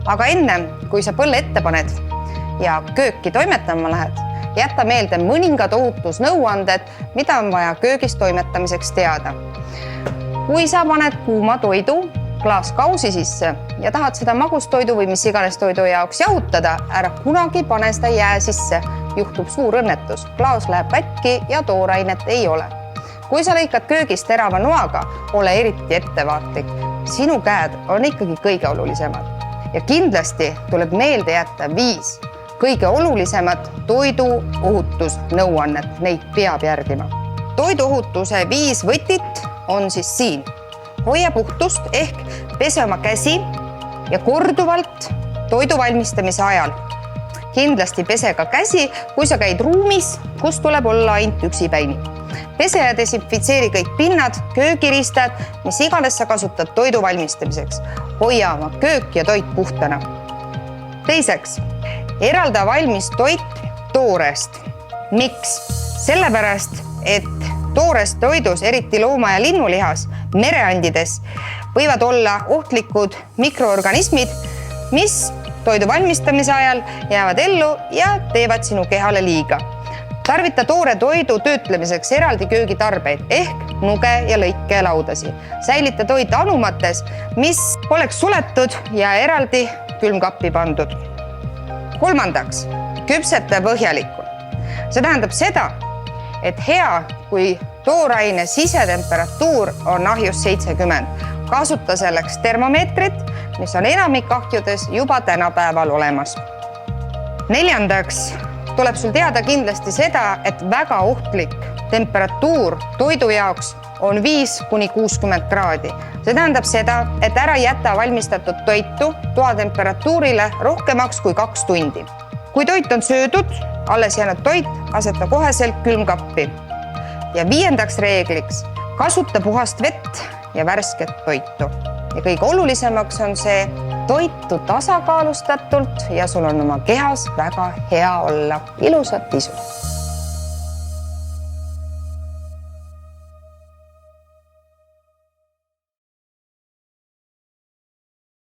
Aga enne, kui sa põlle ette paned ja kööki toimetama lähed, jätta meelde mõningad ohutusnõuanded, mida on vaja köögis toimetamiseks teada. Kui sa paned kuuma toidu klaaskausi sisse ja tahad seda magustoidu või mis iganes toidu jaoks jahutada, ära kunagi pane seda jää sisse. Juhtub suur õnnetus, klaas läheb katki ja toorainet ei ole. Kui sa lõikad köögist terava noaga, ole eriti ettevaatlik. Sinu käed on ikkagi kõige olulisemad. Ja kindlasti tuleb meelde jätta 5 kõige olulisemat toiduohutusnõuannet. Neid peab järgima. Toiduohutuse 5 võtit on siis siin. Hoia puhtust ehk pese oma käsi ja korduvalt toidu valmistamise ajal. Kindlasti pese ka käsi, kui sa käid ruumis, kus tuleb olla ainult üksipäini. Pese ja desinfitseeri kõik pinnad, köögiristad, mis iganes sa kasutad toidu valmistamiseks. Hoia oma köök ja toit puhtana. Teiseks, eralda valmis toit toorest. Miks? Sellepärast, et toores toidus, eriti looma- ja linnulihas, mereandides võivad olla ohtlikud mikroorganismid, mis toidu valmistamise ajal jäävad ellu ja teevad sinu kehale liiga. Tarvita toore toidu töötlemiseks eraldi köögitarbeid ehk nuge ja lõikelaudasi. Säilita toit anumates, mis oleks suletud ja eraldi külmkappi pandud. Kolmandaks, küpseta põhjalikku. See tähendab seda, et hea, kui tooraine sisetemperatuur on ahjus 70. Kasuta selleks termomeetrit, mis on enamik ahjudes juba tänapäeval olemas. Neljandaks, tuleb sul teada kindlasti seda, et väga ohtlik temperatuur toidu jaoks on 5–60 kraadi. See tähendab seda, et ära jäta valmistatud toitu toatemperatuurile rohkemaks kui 2 tundi. Kui toit on söödud, alles jäänud toit aseta koheselt külmkappi. Ja 5. reegliks, kasuta puhast vett ja värsket toitu. Ja kõige olulisemaks on see toitu tasakaalustatult ja sul on oma kehas väga hea olla. Ilusat isu!